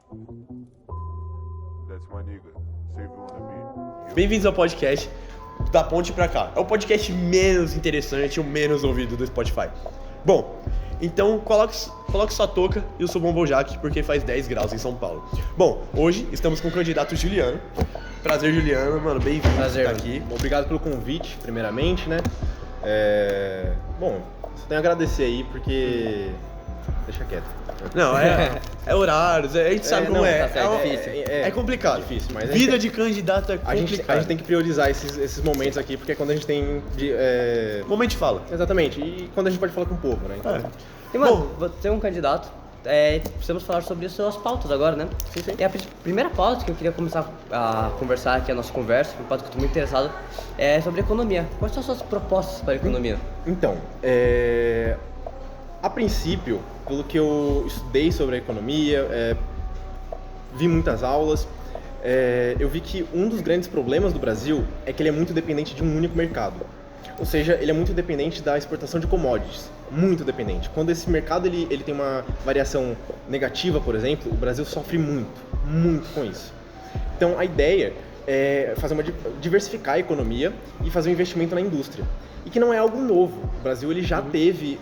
That's my nigga. Save you on the beat. Bem-vindos ao podcast Da Ponte Pra Cá. É o podcast menos interessante, o menos ouvido do Spotify. Bom, então coloque sua touca e o seu bombojack, porque faz 10 graus em São Paulo. Bom, hoje estamos com o candidato Juliano. Prazer, Juliano, mano, bem-vindo. Prazer, por estar aqui. Obrigado pelo convite, primeiramente, né? Bom, só tenho a agradecer aí, porque... Deixa quieto. Não, é horários, a gente sabe como não, é. tá certo, é difícil. É complicado. Difícil, mas Vida de candidato é a complicado. gente tem que priorizar esses momentos aqui, porque é quando a gente tem... Momento de fala. Exatamente, e quando a gente pode falar com o povo, né? Então, E, mano, você é um candidato, precisamos falar sobre as suas pautas agora, né? Sim, sim. E a primeira pauta que eu queria começar a conversar aqui, a nossa conversa, uma pauta que eu estou muito interessado, é sobre economia. Quais são as suas propostas para a economia? Então, a princípio, pelo que eu estudei sobre a economia, vi muitas aulas, eu vi que um dos grandes problemas do Brasil é que ele é muito dependente de um único mercado. Ou seja, ele é muito dependente da exportação de commodities, muito dependente. Quando esse mercado ele tem uma variação negativa, por exemplo, o Brasil sofre muito com isso. Então, a ideia é diversificar a economia e fazer um investimento na indústria. E que não é algo novo. O Brasil ele já teve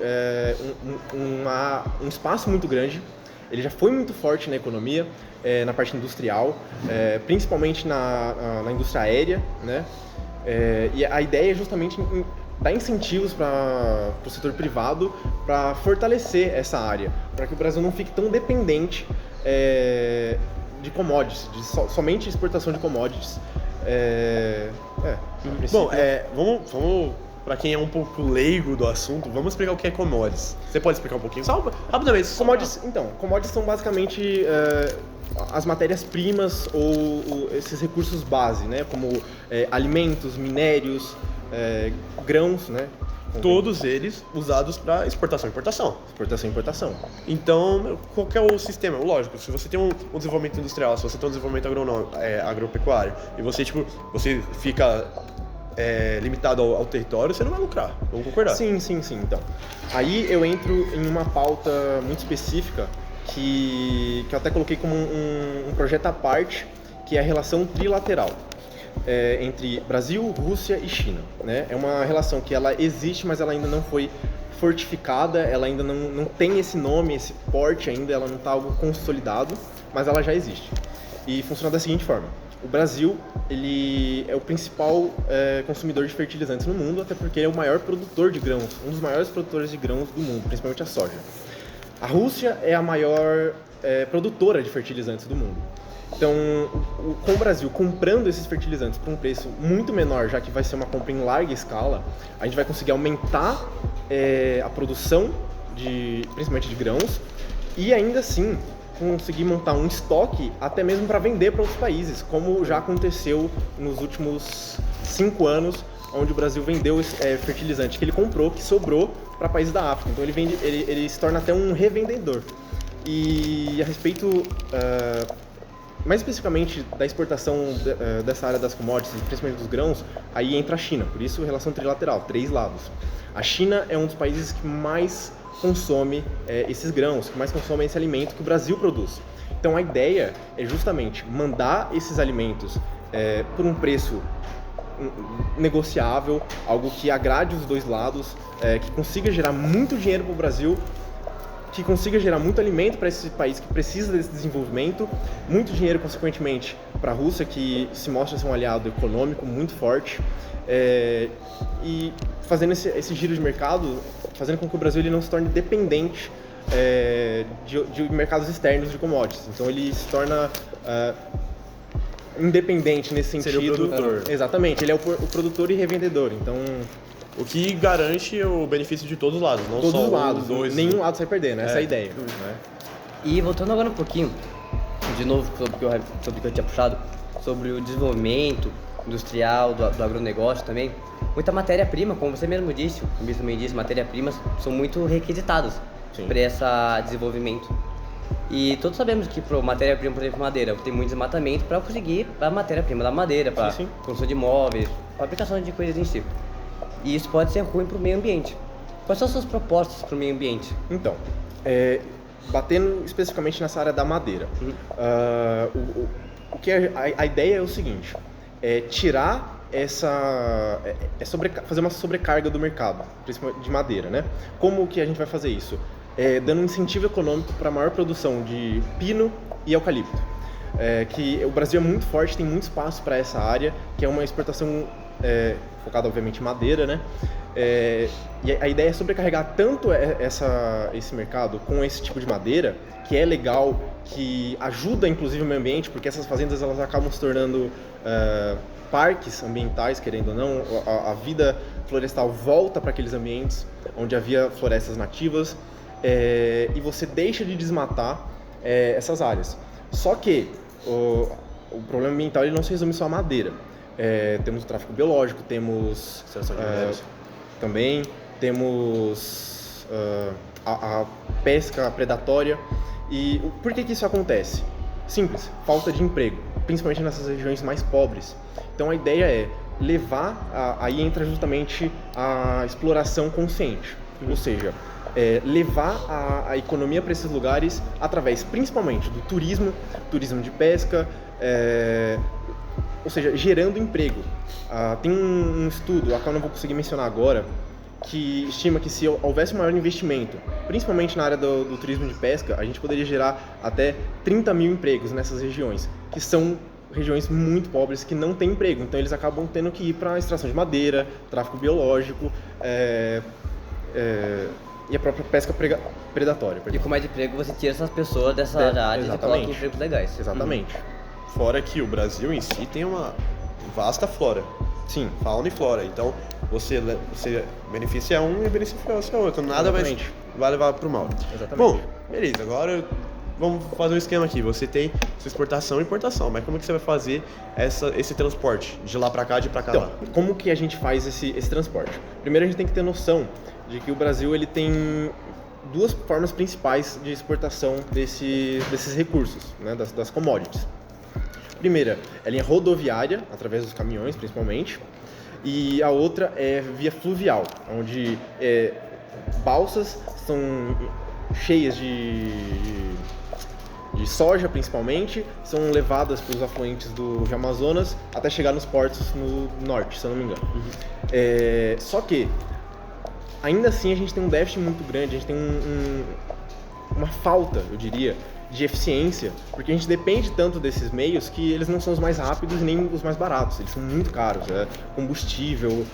um espaço muito grande, ele já foi muito forte na economia, na parte industrial, principalmente na indústria aérea, né? E a ideia é justamente dar incentivos para o setor privado para fortalecer essa área, para que o Brasil não fique tão dependente de commodities, somente exportação de commodities. Bom, vamos para quem é um pouco leigo do assunto, vamos explicar o que é commodities. Você pode explicar um pouquinho? Só rapidamente. Commodities são basicamente as matérias-primas ou esses recursos base, né? Como alimentos, minérios, grãos, né? Todos eles usados para exportação e importação. Exportação e importação. Então, qual que é o sistema? Lógico, se você tem um desenvolvimento industrial, se você tem um desenvolvimento agropecuário, e você fica limitado ao território, você não vai lucrar. Vamos concordar? Sim. Então, aí eu entro em uma pauta muito específica que eu até coloquei como um projeto à parte, que é a relação trilateral entre Brasil, Rússia e China, né? É uma relação que ela existe, mas ela ainda não foi fortificada, ela ainda não tem esse nome, esse porte ainda, ela não está algo consolidado, mas ela já existe. E funciona da seguinte forma: o Brasil ele é o principal consumidor de fertilizantes no mundo, até porque ele é o maior produtor de grãos, um dos maiores produtores de grãos do mundo, principalmente a soja. A Rússia é a maior produtora de fertilizantes do mundo. Então, com o Brasil comprando esses fertilizantes por um preço muito menor, já que vai ser uma compra em larga escala, a gente vai conseguir aumentar a produção, principalmente de grãos, e ainda assim conseguir montar um estoque até mesmo para vender para outros países, como já aconteceu nos últimos 5 anos, onde o Brasil vendeu fertilizante que ele comprou, que sobrou para países da África. Então ele se torna até um revendedor. E a respeito, mais especificamente da exportação dessa área das commodities, principalmente dos grãos, aí entra a China, por isso relação trilateral, 3 lados. A China é um dos países que mais consome esses grãos, que mais consome esse alimento que o Brasil produz. Então a ideia é justamente mandar esses alimentos por um preço negociável, algo que agrade os dois lados, que consiga gerar muito dinheiro para o Brasil, que consiga gerar muito alimento para esse país que precisa desse desenvolvimento, muito dinheiro, consequentemente, para a Rússia, que se mostra ser um aliado econômico muito forte, e fazendo esse giro de mercado, fazendo com que o Brasil ele não se torne dependente de mercados externos de commodities. Então ele se torna independente nesse sentido. Seria o produtor. Exatamente, ele é o produtor e revendedor. Então, o que garante o benefício de todos os lados, não todos só os lados, dois. nenhum lado sai perdendo, essa é a ideia. Né? E voltando agora um pouquinho, de novo, sobre o que eu tinha puxado, sobre o desenvolvimento industrial, do agronegócio também, muita matéria-prima, como você mesmo disse, o Luiz também disse, matérias-primas são muito requisitadas para esse desenvolvimento. E todos sabemos que para matéria-prima, por exemplo, madeira, tem muito desmatamento para conseguir a matéria-prima da madeira, para construção de móveis, fabricação de coisas em si. E isso pode ser ruim para o meio ambiente. Quais são as suas propostas para o meio ambiente? Então, batendo especificamente nessa área da madeira. O que a ideia é o seguinte, é tirar fazer uma sobrecarga do mercado, principalmente de madeira, né? Como que a gente vai fazer isso? Dando um incentivo econômico para a maior produção de pino e eucalipto. Que o Brasil é muito forte, tem muito espaço para essa área, que é uma exportação focada obviamente em madeira, né? E a ideia é sobrecarregar tanto esse mercado com esse tipo de madeira, que é legal, que ajuda inclusive o meio ambiente, porque essas fazendas elas acabam se tornando parques ambientais, querendo ou não, a vida florestal volta para aqueles ambientes onde havia florestas nativas, e você deixa de desmatar essas áreas. Só que o problema ambiental ele não se resume só à madeira. Temos o tráfico biológico, temos também temos a pesca predatória. E por que isso acontece? Simples, falta de emprego, principalmente nessas regiões mais pobres. Então a ideia é levar, aí entra justamente a exploração consciente, ou seja, levar a economia para esses lugares através principalmente do turismo de pesca, ou seja, gerando emprego. Tem um estudo, a qual eu não vou conseguir mencionar agora, que estima que se houvesse um maior investimento, principalmente na área do turismo de pesca, a gente poderia gerar até 30 mil empregos nessas regiões, que são regiões muito pobres que não têm emprego. Então eles acabam tendo que ir para a extração de madeira, tráfico biológico e a própria pesca predatória. E com mais emprego você tira essas pessoas dessas áreas e coloca em empregos legais. Exatamente. Fora que o Brasil em si tem uma vasta flora. Sim. Fauna e flora. Então, você beneficia um e beneficia o outro. Nada vai levar pro mal. Exatamente. Bom, beleza. Agora vamos fazer um esquema aqui. Você tem sua exportação e importação. Mas como que você vai fazer esse transporte? De lá pra cá, de pra cá lá? Como que a gente faz esse transporte? Primeiro, a gente tem que ter noção de que o Brasil ele tem duas formas principais de exportação desses recursos, né, das commodities. Primeira, é linha rodoviária, através dos caminhões, principalmente, e a outra é via fluvial, onde balsas são cheias de soja, principalmente, são levadas pelos afluentes do Amazonas até chegar nos portos no norte, se eu não me engano. Só que, ainda assim, a gente tem um déficit muito grande, a gente tem uma falta, eu diria, de eficiência, porque a gente depende tanto desses meios que eles não são os mais rápidos nem os mais baratos, eles são muito caros, combustível,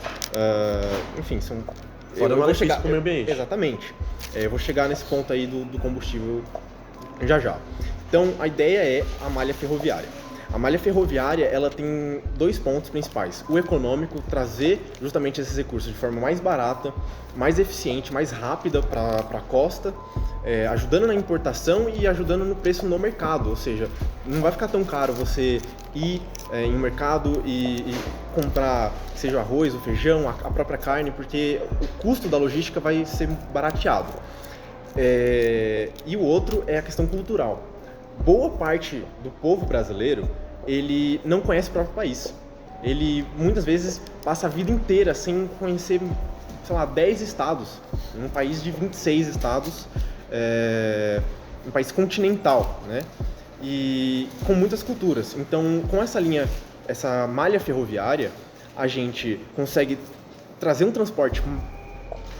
enfim, são... Fora o malefício pro meio ambiente. Exatamente. Eu vou chegar nesse ponto aí do combustível já. Então, a ideia é a malha ferroviária. A malha ferroviária, ela tem dois pontos principais. O econômico, trazer justamente esses recursos de forma mais barata, mais eficiente, mais rápida para a costa, ajudando na importação e ajudando no preço no mercado. Ou seja, não vai ficar tão caro você ir em um mercado e comprar, seja o arroz, o feijão, a própria carne, porque o custo da logística vai ser barateado. E o outro é a questão cultural. Boa parte do povo brasileiro, ele não conhece o próprio país. Ele, muitas vezes, passa a vida inteira sem conhecer, sei lá, 10 estados. Um país de 26 estados, um país continental, né? E com muitas culturas. Então, com essa malha ferroviária, a gente consegue trazer um transporte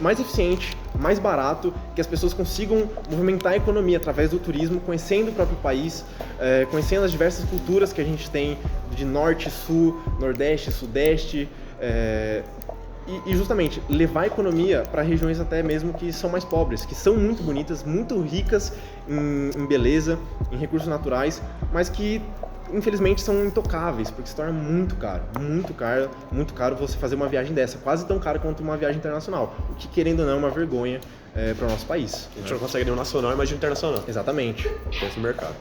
mais eficiente, mais barato, que as pessoas consigam movimentar a economia através do turismo, conhecendo o próprio país, conhecendo as diversas culturas que a gente tem de norte, sul, nordeste, sudeste, e justamente levar a economia para regiões até mesmo que são mais pobres, que são muito bonitas, muito ricas em beleza, em recursos naturais, mas que infelizmente são intocáveis, porque se torna muito caro você fazer uma viagem dessa, quase tão caro quanto uma viagem internacional, o que querendo ou não é uma vergonha para o nosso país. A gente não consegue nenhum nacional, imagina internacional. Exatamente. Esse mercado.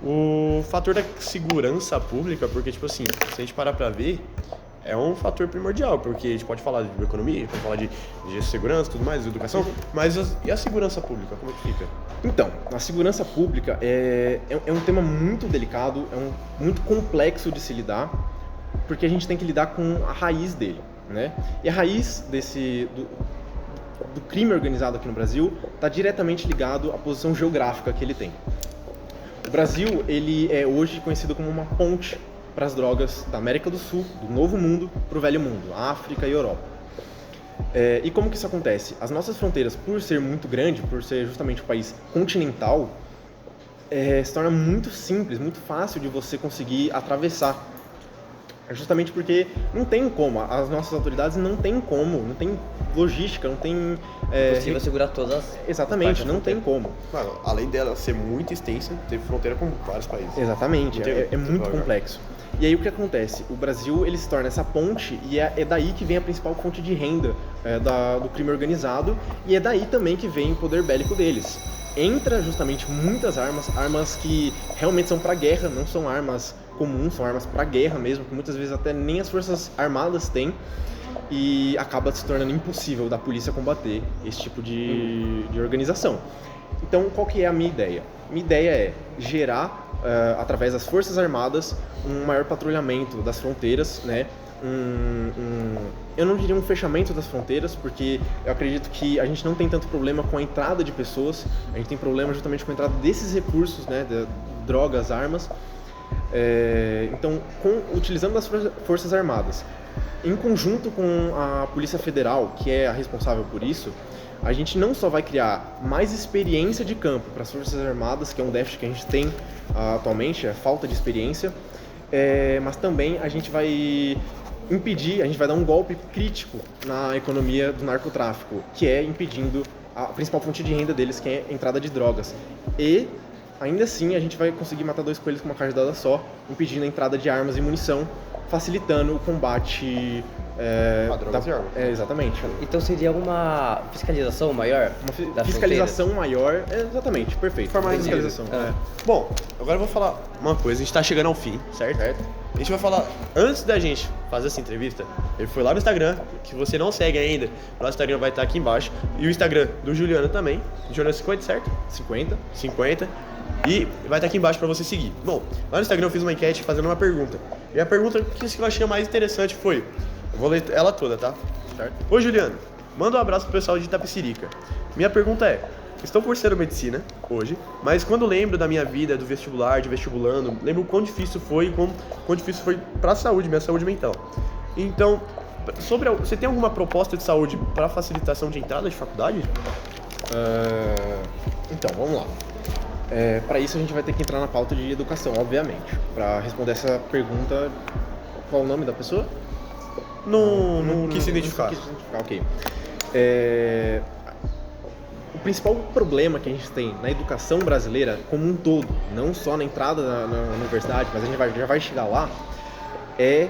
O fator da segurança pública, porque tipo assim, se a gente parar pra ver, é um fator primordial, porque a gente pode falar de economia, a gente pode falar de segurança, tudo mais, de educação, mas e a segurança pública, como é que fica? Então, a segurança pública é um tema muito delicado, muito complexo de se lidar, porque a gente tem que lidar com a raiz dele, né? E a raiz do crime organizado aqui no Brasil está diretamente ligado à posição geográfica que ele tem. O Brasil, ele é hoje conhecido como uma ponte para as drogas da América do Sul, do Novo Mundo, para o Velho Mundo, África e Europa. E como que isso acontece? As nossas fronteiras, por ser muito grande, por ser justamente um país continental, se torna muito simples, muito fácil de você conseguir atravessar. Justamente porque não tem como, as nossas autoridades não tem como, não tem logística, não tem... É possível segurar todas as... Exatamente, não tem como. Mano, além dela ser muito extensa, teve fronteira com vários países. Exatamente, é muito complexo. E aí o que acontece? O Brasil ele se torna essa ponte e é daí que vem a principal fonte de renda do crime organizado e é daí também que vem o poder bélico deles. Entra justamente muitas armas que realmente são para guerra, não são armas comuns, são armas para guerra mesmo, que muitas vezes até nem as forças armadas têm, e acaba se tornando impossível da polícia combater esse tipo de organização. Então, qual que é a minha ideia? Minha ideia é gerar, através das forças armadas, um maior patrulhamento das fronteiras, né? Eu não diria um fechamento das fronteiras, porque eu acredito que a gente não tem tanto problema com a entrada de pessoas, a gente tem problema justamente com a entrada desses recursos, né, de drogas, armas. Então, utilizando as forças armadas, em conjunto com a Polícia Federal, que é a responsável por isso, a gente não só vai criar mais experiência de campo para as Forças Armadas, que é um déficit que a gente tem atualmente, a falta de experiência, mas também a gente vai impedir, a gente vai dar um golpe crítico na economia do narcotráfico, que é impedindo a principal fonte de renda deles, que é a entrada de drogas. E ainda assim a gente vai conseguir matar dois coelhos com uma cajadada só, impedindo a entrada de armas e munição, facilitando o combate a drogas e armas. Exatamente. Então seria uma fiscalização maior? Uma fiscalização maior, exatamente, perfeito. Fiscalização. Bom, agora eu vou falar uma coisa, a gente tá chegando ao fim, certo? A gente vai falar, antes da gente fazer essa entrevista, ele foi lá no Instagram, que você não segue ainda, o nosso Instagram vai estar aqui embaixo, e o Instagram do Juliano também, Juliano 50, certo? 50. E vai estar aqui embaixo pra você seguir. Bom, lá no Instagram eu fiz uma enquete fazendo uma pergunta. E a pergunta que eu achei mais interessante foi... Eu vou ler ela toda, tá? Certo? Oi, Juliano. Manda um abraço pro pessoal de Itapecerica. Minha pergunta é... Estou cursando medicina hoje, mas quando lembro da minha vida, do vestibular, de vestibulando, lembro o quão difícil foi, quão difícil foi pra saúde, minha saúde mental. Então, você tem alguma proposta de saúde para facilitação de entrada de faculdade? Então, vamos lá. Para isso a gente vai ter que entrar na pauta de educação, obviamente. Para responder essa pergunta, qual o nome da pessoa? Não quis se identificar. Ok. O principal problema que a gente tem na educação brasileira como um todo, não só na entrada na universidade, mas a gente já vai chegar lá, é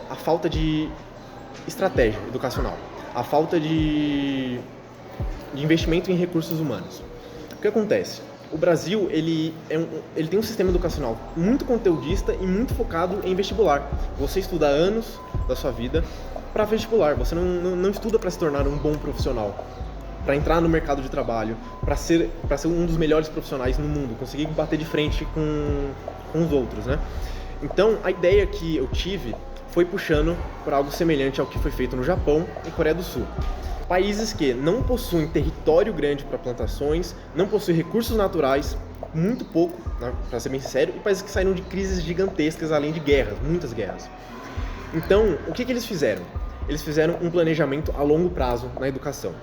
a falta de estratégia educacional, a falta de investimento em recursos humanos. O que acontece? O Brasil ele tem um sistema educacional muito conteudista e muito focado em vestibular. Você estuda anos da sua vida para vestibular, você não estuda para se tornar um bom profissional, para entrar no mercado de trabalho, para ser um dos melhores profissionais no mundo, conseguir bater de frente com os outros, né? Então, a ideia que eu tive foi puxando para algo semelhante ao que foi feito no Japão e Coreia do Sul. Países que não possuem território grande para plantações, não possuem recursos naturais, muito pouco, né, para ser bem sincero, e países que saíram de crises gigantescas, além de guerras, muitas guerras. Então, o que eles fizeram? Eles fizeram um planejamento a longo prazo na educação.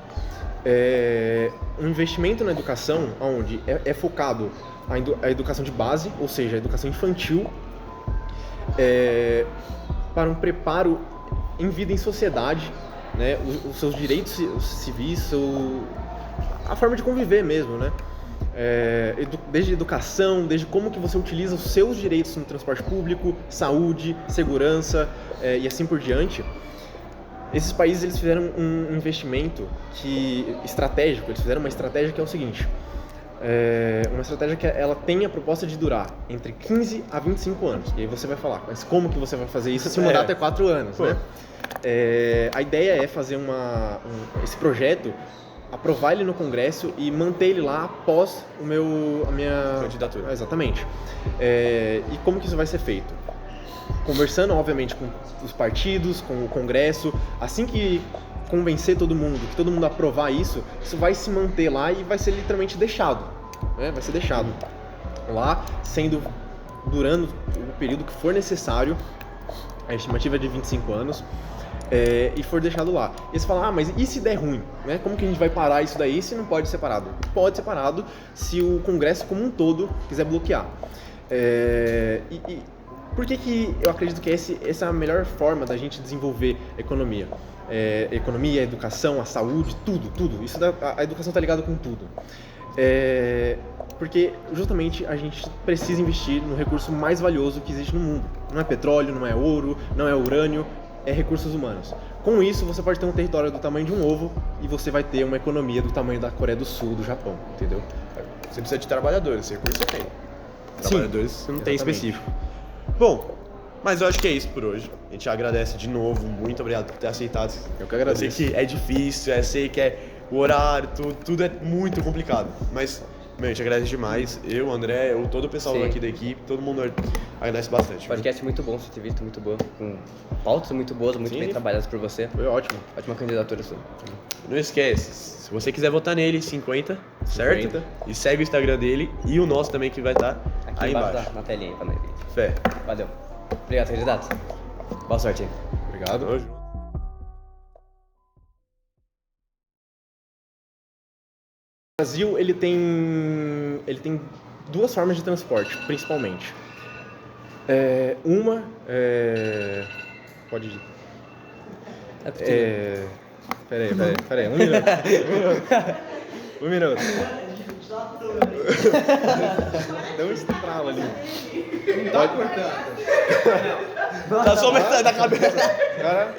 Um investimento na educação onde é focado a educação de base, ou seja, a educação infantil, para um preparo em vida em sociedade, né, os seus direitos civis, a forma de conviver mesmo, né? Desde educação, desde como que você utiliza os seus direitos no transporte público, saúde, segurança e assim por diante. Esses países eles fizeram um investimento estratégico, eles fizeram uma estratégia que é o seguinte, uma estratégia que ela tem a proposta de durar entre 15 a 25 anos. E aí você vai falar, mas como que você vai fazer isso se o mandato é 4 anos, né? A ideia é fazer esse projeto, aprovar ele no Congresso e manter ele lá após a minha candidatura. Exatamente. E como que isso vai ser feito? Conversando, obviamente, com os partidos, com o Congresso. Assim que convencer todo mundo, que todo mundo aprovar isso vai se manter lá e vai ser literalmente deixado, né? Vai ser deixado lá, durando o período que for necessário, a estimativa é de 25 anos, e for deixado lá. E você fala, mas e se der ruim? Né? Como que a gente vai parar isso daí se não pode ser parado? Pode ser parado se o Congresso como um todo quiser bloquear. Por que eu acredito que essa é a melhor forma da gente desenvolver economia? Economia, educação, a saúde, tudo. A educação está ligada com tudo. Porque justamente a gente precisa investir no recurso mais valioso que existe no mundo. Não é petróleo, não é ouro, não é urânio, é recursos humanos. Com isso, você pode ter um território do tamanho de um ovo e você vai ter uma economia do tamanho da Coreia do Sul, do Japão, entendeu? Você precisa de trabalhadores, esse recurso você tem. Trabalhadores você não tem exatamente. específico. Bom, mas eu acho que é isso por hoje. A gente agradece de novo, muito obrigado por ter aceitado. Eu que agradeço. Eu sei que é difícil, eu sei que o horário, tudo é muito complicado. Mas, a gente agradece demais. Eu, o André, todo o pessoal Sim. aqui da equipe, todo mundo agradece bastante. Podcast muito bom, sua entrevista muito boa, com pautas muito boas, muito Sim. bem trabalhadas por você. Foi ótimo. Ótima candidatura sua. Não esquece, se você quiser votar nele, 50, certo? 50. E segue o Instagram dele e o nosso também que vai estar Aqui aí embaixo embaixo. na telinha aí pra nós. Fé. Valeu. Obrigado, candidato. Boa sorte aí. Obrigado. Tamo junto. O Brasil, ele tem duas formas de transporte, principalmente. Uma é... Pode ir. É possível. Peraí, um minuto. Um minuto. Dá um estralo ali. Tá só metade da cabeça. Cara,